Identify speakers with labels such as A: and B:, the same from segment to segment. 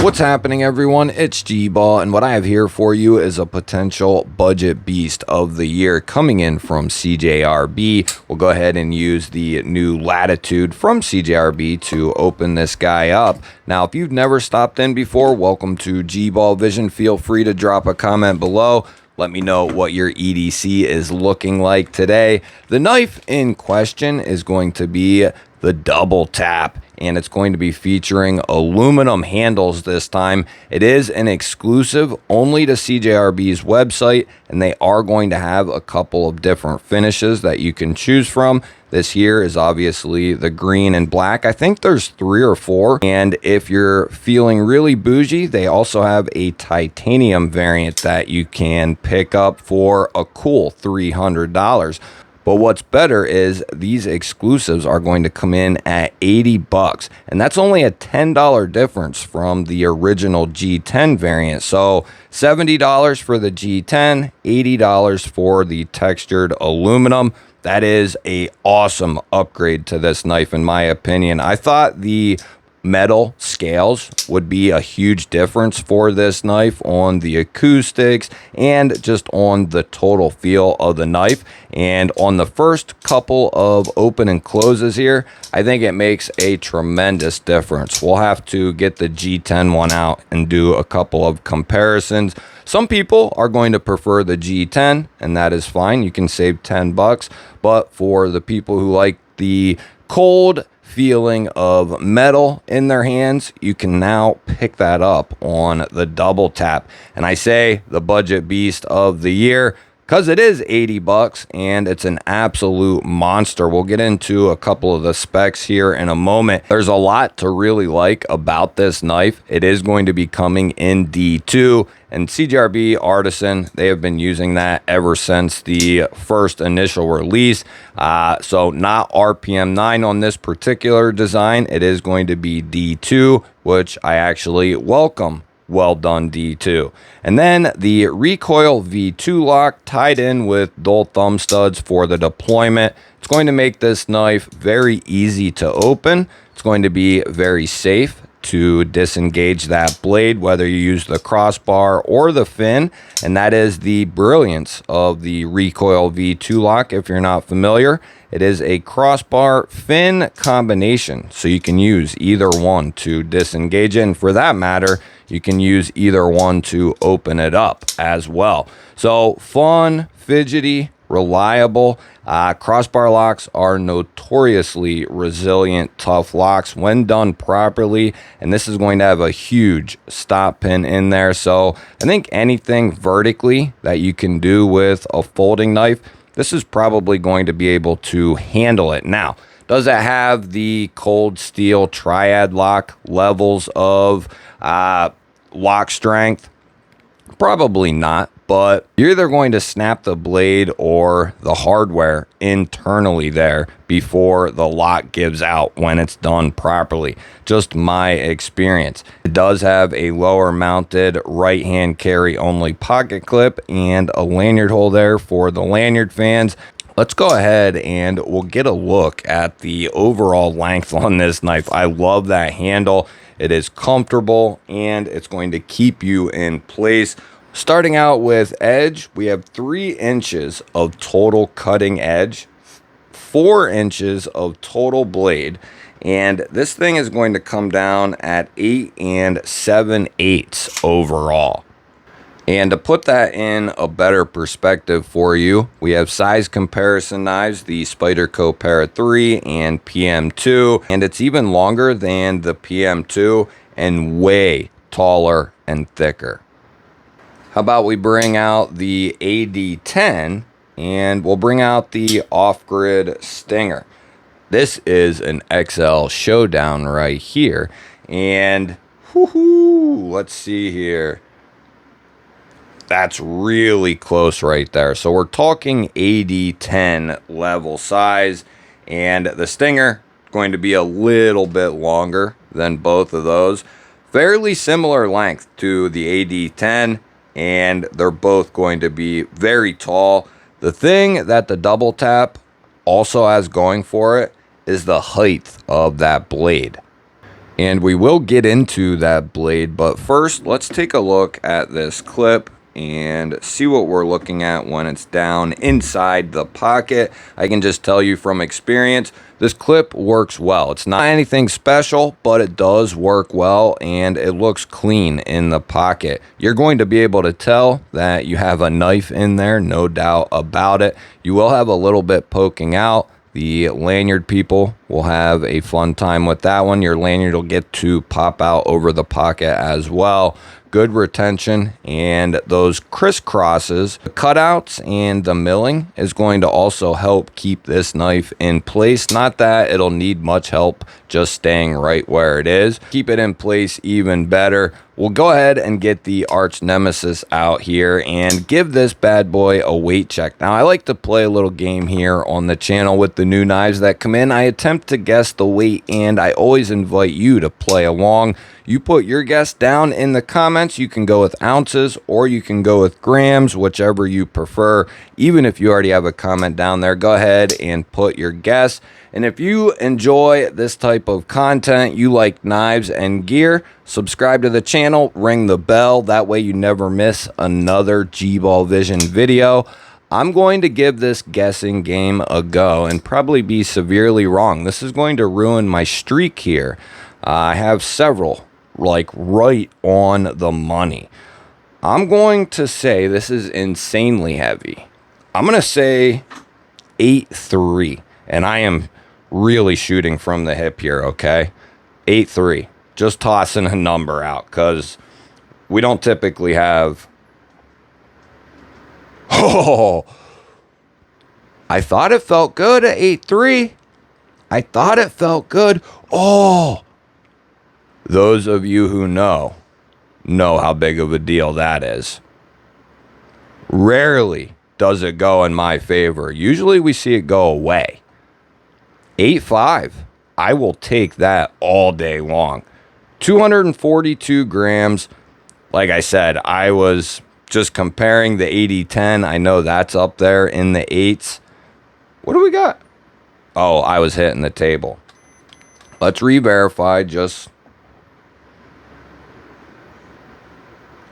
A: What's happening, everyone? It's GBall, and what I have here for you is a potential budget beast of the year coming in from CJRB. We'll go ahead and use the new latitude from CJRB to open this guy up. Now, if you've never stopped in before, welcome to GBall Vision. Feel free to drop a comment below. Let me know what your EDC is looking like today. The knife in question is going to be the double tap, and it's going to be featuring aluminum handles this time. It is an exclusive only to CJRB's website, and they are going to have a couple of different finishes that you can choose from. This here is obviously the green and black. I think there's 3 or 4. And if you're feeling really bougie, they also have a titanium variant that you can pick up for a cool $300. But what's better is these exclusives are going to come in at 80 bucks, and that's only a $10 difference from the original G10 variant. So $70 for the G10, $80 for the textured aluminum. That is a awesome upgrade to this knife, in my opinion. I thought the metal scales would be a huge difference for this knife on the acoustics and just on the total feel of the knife. And on the first couple of open and closes here, I think it makes a tremendous difference. We'll have to get the G10 one out and do a couple of comparisons. Some people are going to prefer the G10, and that is fine. You can save 10 bucks. But for the people who like the cold feeling of metal in their hands, you can now pick that up on the double tap. And I say the budget beast of the year because it is 80 bucks and it's an absolute monster. We'll get into a couple of the specs here in a moment. There's a lot to really like about this knife. It is going to be coming in D2, and CJRB Artisan, they have been using that ever since the first initial release. So not RPM 9 on this particular design. It is going to be D2, which I actually welcome. Well done, D2. And then the recoil V2 lock tied in with dual thumb studs for the deployment. It's going to make this knife very easy to open. It's going to be very safe to disengage that blade, whether you use the crossbar or the fin. And that is the brilliance of the recoil V2 lock. If you're not familiar, it is a crossbar fin combination, so you can use either one to disengage it, and for that matter, you can use either one to open it up as well. So fun, fidgety, reliable. Crossbar locks are notoriously resilient, tough locks when done properly, and this is going to have a huge stop pin in there. So I think anything vertically that you can do with a folding knife, this is probably going to be able to handle it. Now, does it have the cold steel triad lock levels of lock strength? Probably not, but you're either going to snap the blade or the hardware internally there before the lock gives out when it's done properly. Just my experience. It does have a lower mounted right hand carry only pocket clip and a lanyard hole there for the lanyard fans. Let's go ahead and we'll get a look at the overall length on this knife. I love that handle. It is comfortable and it's going to keep you in place. Starting out with edge, we have 3 inches of total cutting edge, 4 inches of total blade, and this thing is going to come down at 8 7/8 overall. And to put that in a better perspective for you, we have size comparison knives, the Spyderco Para 3 and PM2, and it's even longer than the PM2 and way taller and thicker. How about we bring out the AD10 and we'll bring out the off-grid Stinger. This is an XL showdown right here. And let's see here. That's really close right there. So we're talking AD10 level size, and the Stinger going to be a little bit longer than both of those. Fairly similar length to the AD10, and they're both going to be very tall. The thing that the double tap also has going for it is the height of that blade. And we will get into that blade, but first let's take a look at this clip and see what we're looking at when it's down inside the pocket. I can just tell you from experience, this clip works well. It's not anything special, but it does work well and it looks clean in the pocket. You're going to be able to tell that you have a knife in there, no doubt about it. You will have a little bit poking out. The lanyard people will have a fun time with that one. Your lanyard will get to pop out over the pocket as well. Good retention, and those crisscrosses, the cutouts and the milling is going to also help keep this knife in place. Not that it'll need much help just staying right where it is. Keep it in place even better. We'll go ahead and get the arch nemesis out here and give this bad boy a weight check. Now, I like to play a little game here on the channel with the new knives that come in. I attempt to guess the weight, and I always invite you to play along. You put your guess down in the comments. You can go with ounces or you can go with grams, whichever you prefer. Even if you already have a comment down there, go ahead and put your guess. And if you enjoy this type of content, you like knives and gear, subscribe to the channel, ring the bell. That way you never miss another GBall Vision video. I'm going to give this guessing game a go and probably be severely wrong. This is going to ruin my streak here. I have several, like right on the money. I'm going to say this is insanely heavy. I'm going to say 8.3, and I am really shooting from the hip here, okay? 8.3. Just tossing a number out because we don't typically have... Oh, I thought it felt good at 8.3. I thought it felt good. Oh, those of you who know how big of a deal that is. Rarely does it go in my favor. Usually we see it go away. 8.5. I will take that all day long. 242 grams. Like I said, I was just comparing the 80-10. I know that's up there in the 8s. What do we got? Oh, I was hitting the table. Let's re-verify. Just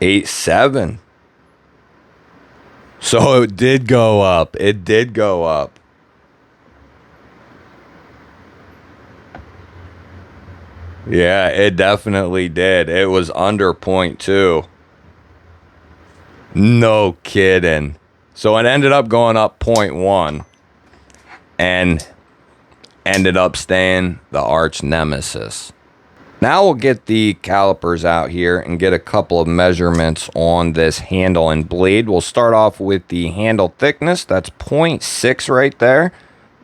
A: 8.7. So it did go up. It did go up. Yeah, it definitely did. It was under 0.2. No kidding. So it ended up going up 0.1 and ended up staying the arch nemesis. Now we'll get the calipers out here and get a couple of measurements on this handle and blade. We'll start off with the handle thickness. That's 0.6 right there.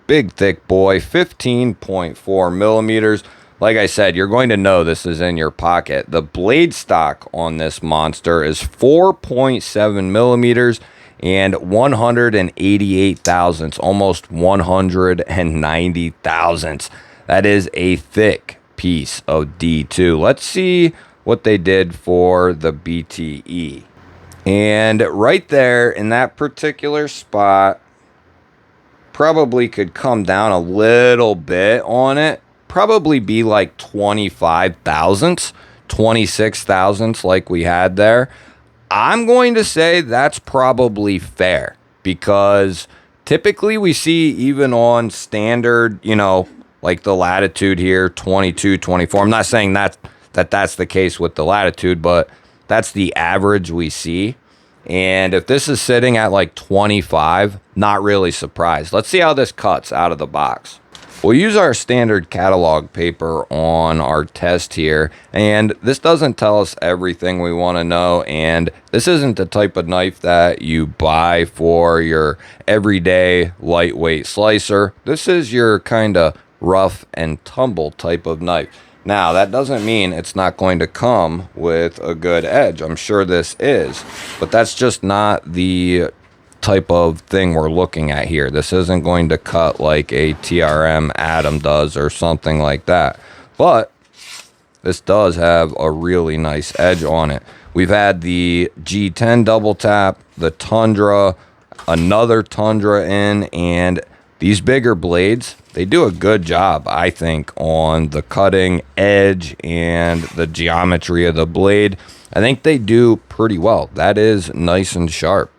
A: Big thick boy, 15.4 millimeters. Like I said, you're going to know this is in your pocket. The blade stock on this monster is 4.7 millimeters and 188 thousandths, almost 190 thousandths. That is a thick piece of D2. Let's see what they did for the BTE. And right there in that particular spot, probably could come down a little bit on it. Probably be like 25 thousandths, 26 thousandths like we had there. I'm going to say that's probably fair because typically we see even on standard, you know, like the latitude here, 22, 24. I'm not saying that's the case with the latitude, but that's the average we see. And if this is sitting at like 25, not really surprised. Let's see how this cuts out of the box. We'll use our standard catalog paper on our test here, and this doesn't tell us everything we want to know, and this isn't the type of knife that you buy for your everyday lightweight slicer. This is your kind of rough and tumble type of knife. Now, that doesn't mean it's not going to come with a good edge. I'm sure this is, but that's just not the type of thing we're looking at here. This isn't going to cut like a TRM Atom does or something like that, but this does have a really nice edge on it. We've had the G10 double tap, the Tundra, another Tundra in, and these bigger blades, they do a good job, I think, on the cutting edge and the geometry of the blade. I think they do pretty well. That is nice and sharp.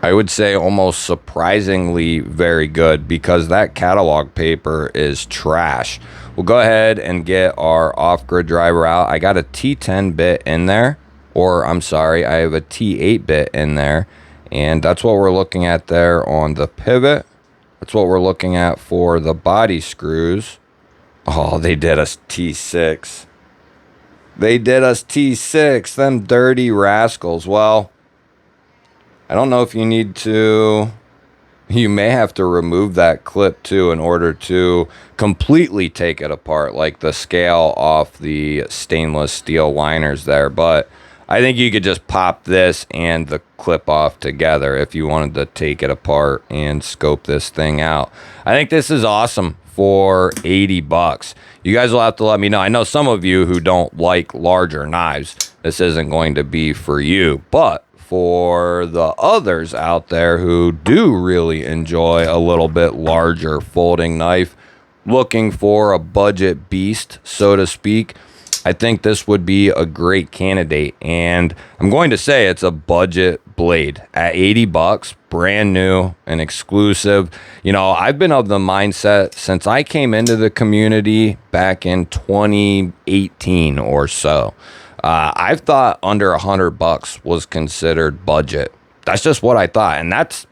A: I would say almost surprisingly very good, because that catalog paper is trash. We'll go ahead and get our off-grid driver out. I got a T10 bit in there, or I'm sorry, I have a T8 bit in there, and that's what we're looking at there on the pivot. That's what we're looking at for the body screws. Oh, they did us T6. They did us T6, them dirty rascals. Well, I don't know if you need to, you may have to remove that clip too in order to completely take it apart, like the scale off the stainless steel liners there. But I think you could just pop this and the clip off together if you wanted to take it apart and scope this thing out. I think this is awesome for 80 bucks. You guys will have to let me know. I know some of you who don't like larger knives, this isn't going to be for you, but for the others out there who do really enjoy a little bit larger folding knife, looking for a budget beast, so to speak, I think this would be a great candidate. And I'm going to say it's a budget blade at 80 bucks, brand new and exclusive. You know, I've been of the mindset since I came into the community back in 2018 or so. I've thought under 100 bucks was considered budget. That's just what I thought. And that's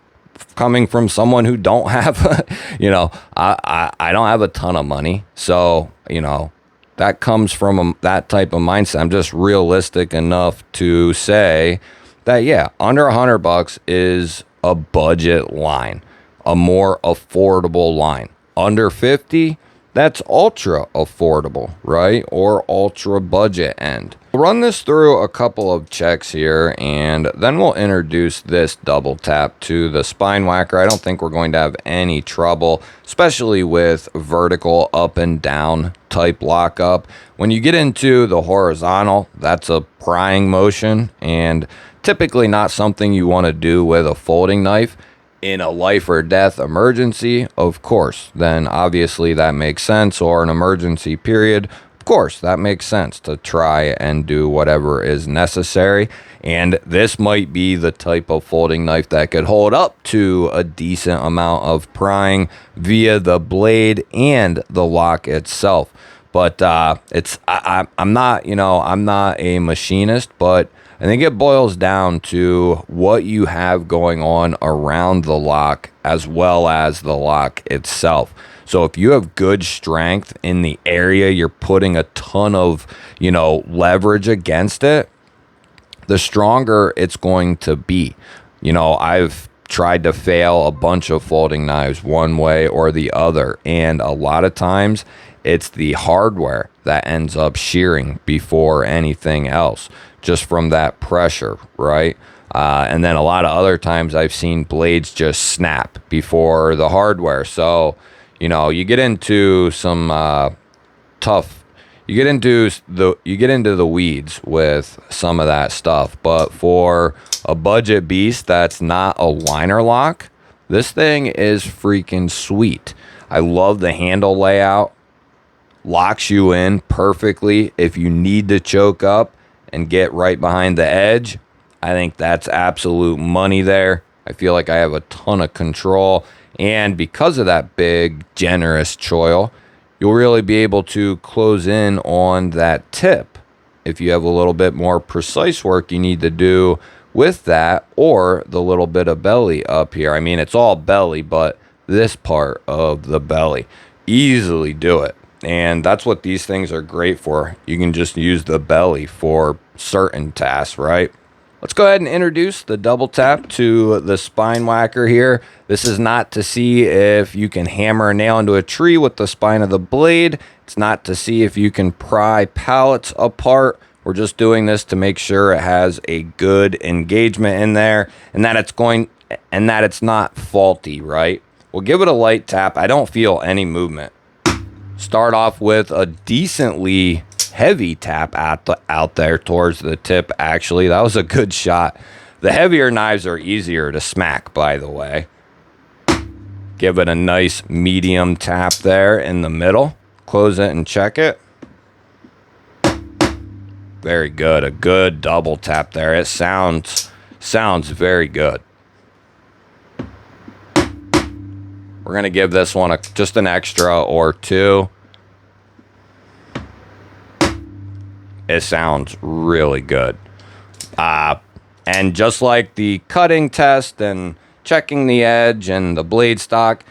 A: coming from someone who don't have, you know, I don't have a ton of money. So, you know, that comes from that type of mindset. I'm just realistic enough to say that, yeah, under 100 bucks is a budget line, a more affordable line. Under 50, that's ultra affordable, right? Or ultra budget end. We'll run this through a couple of checks here, and then we'll introduce this double tap to the spine whacker. I don't think we're going to have any trouble, especially with vertical up and down type lockup. When you get into the horizontal, that's a prying motion, and typically not something you want to do with a folding knife. In a life or death emergency, of course, then obviously that makes sense, or an emergency period, of course, that makes sense to try and do whatever is necessary. And this might be the type of folding knife that could hold up to a decent amount of prying via the blade and the lock itself. But I'm not, you know, I'm not a machinist, but I think it boils down to what you have going on around the lock as well as the lock itself. So if you have good strength in the area, you're putting a ton of, you know, leverage against it, the stronger it's going to be. You know, I've tried to fail a bunch of folding knives one way or the other, and a lot of times it's the hardware that ends up shearing before anything else, just from that pressure, right? And then a lot of other times I've seen blades just snap before the hardware. So, you know, you get into some you get into the weeds with some of that stuff. But for a budget beast that's not a liner lock, this thing is freaking sweet. I love the handle layout. Locks you in perfectly if you need to choke up and get right behind the edge. I think that's absolute money there. I feel like I have a ton of control, and because of that big generous choil, you'll really be able to close in on that tip if you have a little bit more precise work you need to do with that, or the little bit of belly up here. I mean, it's all belly, but this part of the belly, easily do it. And that's what these things are great for. You can just use the belly for certain tasks, right? Let's go ahead and introduce the double tap to the spine whacker here. This is not to see if you can hammer a nail into a tree with the spine of the blade. It's not to see if you can pry pallets apart. We're just doing this to make sure it has a good engagement in there, and that it's not faulty, right? We'll give it a light tap. I don't feel any movement. Start off with a decently heavy tap out there towards the tip. Actually, that was a good shot. The heavier knives are easier to smack, by the way. Give it a nice medium tap there in the middle. Close it and check it. Very good. A good double tap there. It sounds very good. We're going to give this one just an extra or two. It sounds really good. And just like the cutting test and checking the edge and the blade stock,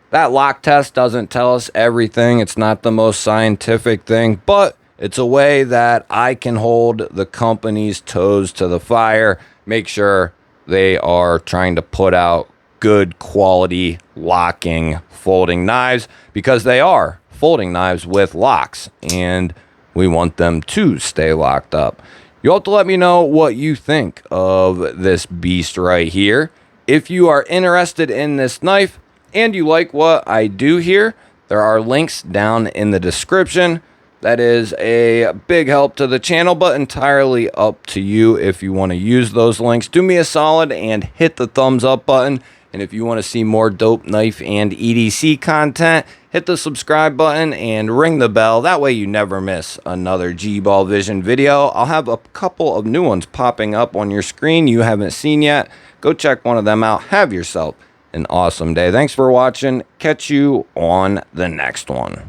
A: that lock test doesn't tell us everything. It's not the most scientific thing, but it's a way that I can hold the company's toes to the fire, make sure they are trying to put out good quality locking folding knives, because they are folding knives with locks and we want them to stay locked up. You'll have to let me know what you think of this beast right here. If you are interested in this knife and you like what I do here, there are links down in the description. That is a big help to the channel, but entirely up to you if you want to use those links. Do me a solid and hit the thumbs up button. And if you want to see more dope knife and EDC content, hit the subscribe button and ring the bell. That way you never miss another GBall Vision video. I'll have a couple of new ones popping up on your screen you haven't seen yet. Go check one of them out. Have yourself an awesome day. Thanks for watching. Catch you on the next one.